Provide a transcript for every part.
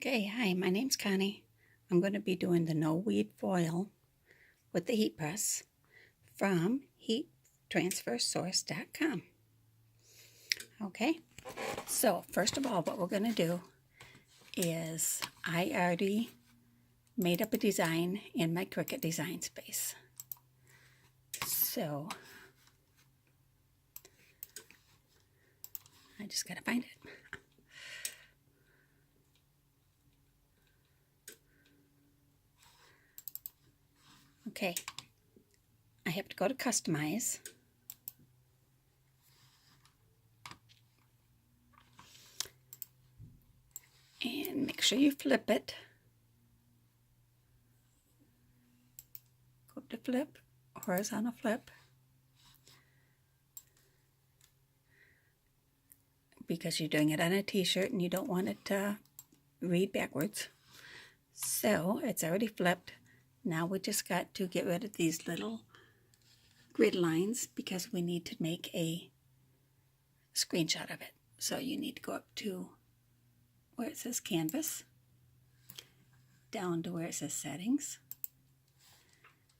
Okay, hi, my name's Connie. I'm going to be doing the NoWeed Foil with the heat press from heattransfersource.com. Okay, so first of all, what we're going to do is I already made up a design in my Cricut design space. So I just got to find it. Okay, I have to go to Customize. And make sure you flip it. Go to flip, horizontal flip. Because you're doing it on a t-shirt and you don't want it to read backwards. So it's already flipped. Now we just got to get rid of these little grid lines because we need to make a screenshot of it. So you need to go up to where it says Canvas, down to where it says Settings,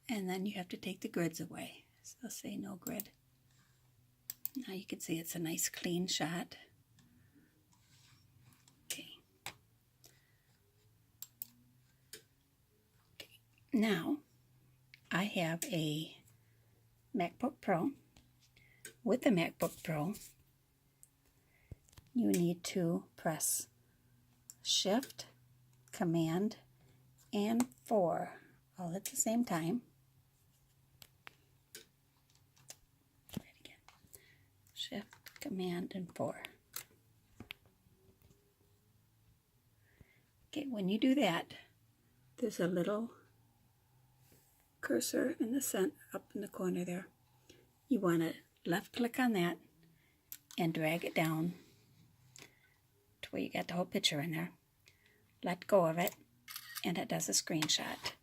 and then you have to take the grids away. So say no grid. Now you can see it's a nice clean shot. Now, I have a MacBook Pro. With the MacBook Pro, you need to press Shift, Command, and 4 all at the same time. Try it again. Shift, Command, and 4. Okay, when you do that, there's a little cursor in the center, up in the corner there. You want to left click on that and drag it down to where you got the whole picture in there. Let go of it and it does a screenshot.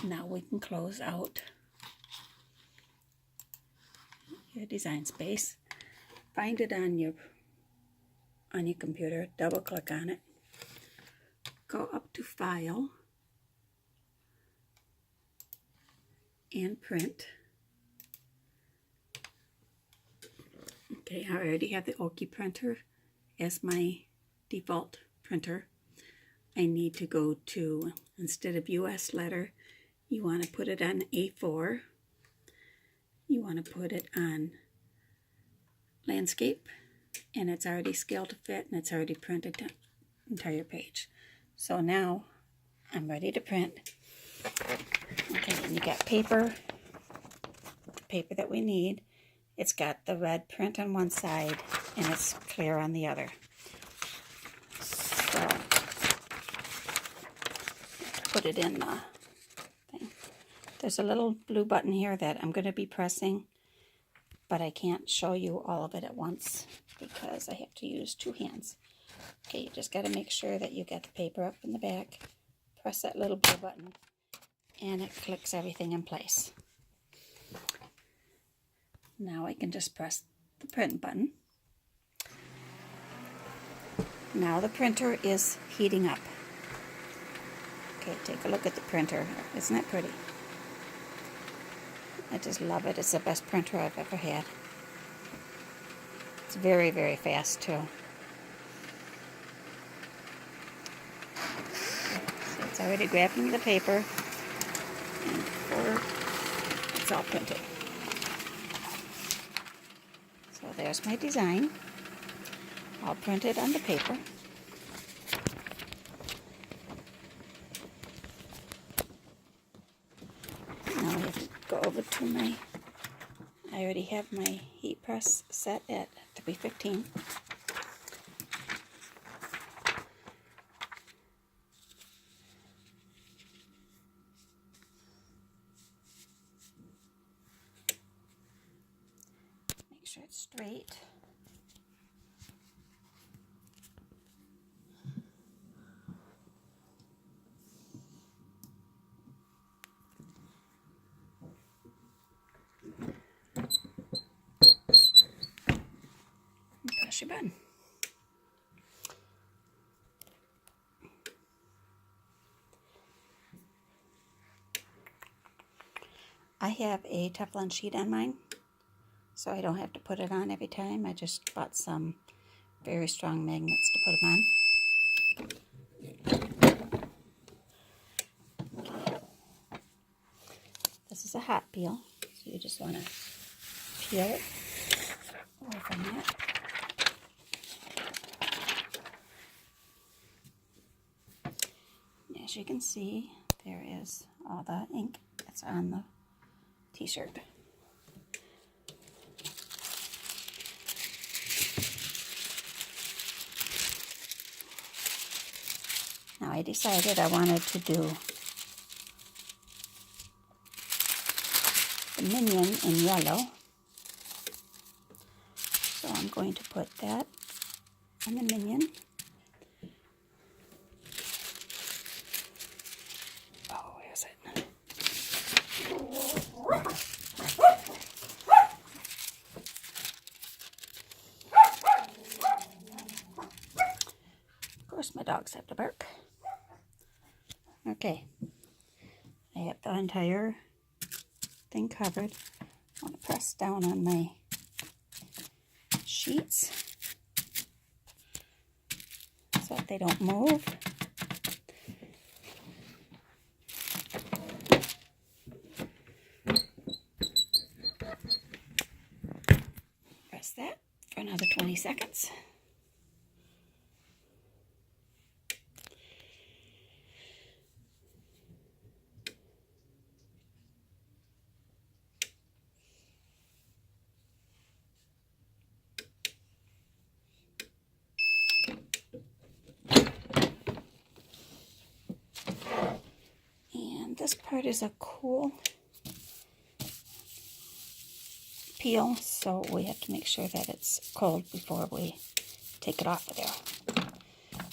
Now we can close out your design space. Find it on your computer, double click on it. Go up to File and Print. Okay, I already have the OKI printer as my default printer. I need to go to, instead of US letter, you want to put it on A4. You want to put it on landscape, and it's already scaled to fit, and it's already printed the entire page. So now I'm ready to print. Okay, and you got paper, the paper that we need. It's got the red print on one side and it's clear on the other. So, put it in the thing. There's a little blue button here that I'm going to be pressing, but I can't show you all of it at once because I have to use 2 hands. Okay, you just got to make sure that you get the paper up in the back. Press that little blue button and it clicks everything in place. Now I can just press the print button. Now the printer is heating up. Okay, take a look at the printer. Isn't that pretty? I just love it. It's the best printer I've ever had. It's very, very fast too. So it's already grabbing the paper and it's all printed. So there's my design, all printed on the paper. Now I have to go over to I already have my heat press set at 315. Make sure it's straight. Press your button. have a Teflon sheet on mine, so I don't have to put it on every time. I just bought some very strong magnets to put them on. This is a hot peel, so you just want to peel it away from that. As you can see, there is all the ink that's on the t-shirt. Now I decided I wanted to do the minion in yellow, so I'm going to put that on the minion. Oh, where is it? Of course my dogs have to bark. Okay, I have the entire thing covered. I want to press down on my sheets so that they don't move. Press that for another 20 seconds. This part is a cool peel, so we have to make sure that it's cold before we take it off of there.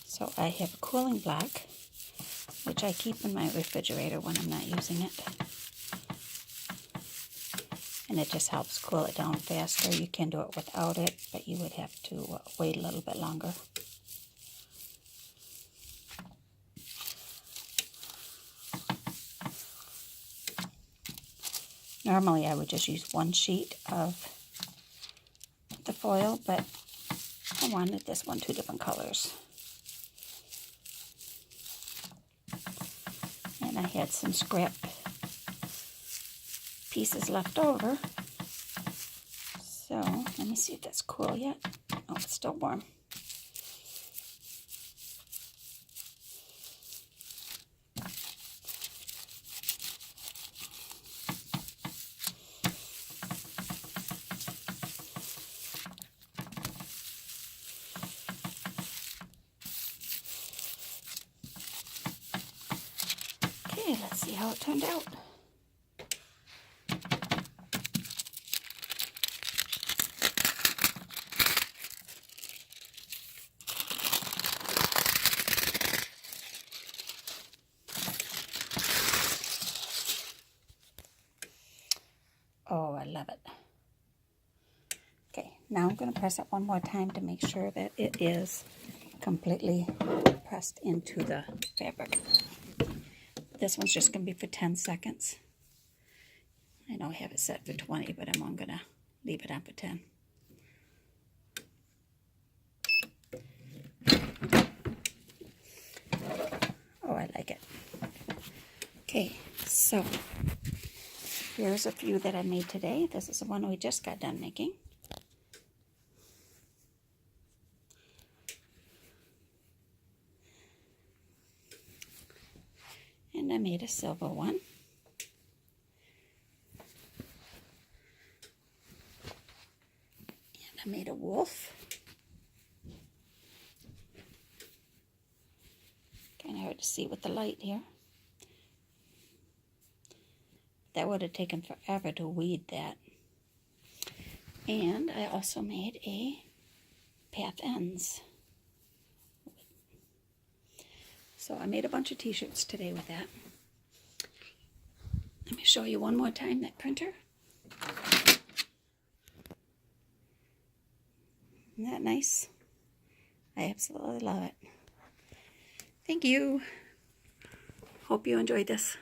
So I have a cooling block, which I keep in my refrigerator when I'm not using it. And it just helps cool it down faster. You can do it without it, but you would have to wait a little bit longer. Normally I would just use one sheet of the foil, but I wanted this one 2 different colors. And I had some scrap pieces left over. So let me see if that's cool yet. Oh, it's still warm. Okay, let's see how it turned out. Oh, I love it. Okay, now I'm going to press it one more time to make sure that it is completely pressed into the fabric. This one's just going to be for 10 seconds. I know I have it set for 20, but I'm going to leave it on for 10. Oh, I like it. Okay, so here's a few that I made today. This is the one we just got done making. And I made a silver one. And I made a wolf. Kind of hard to see with the light here. That would have taken forever to weed that. And I also made a path ends. So I made a bunch of t-shirts today with that. Let me show you one more time that printer. Isn't that nice? I absolutely love it. Thank you. Hope you enjoyed this.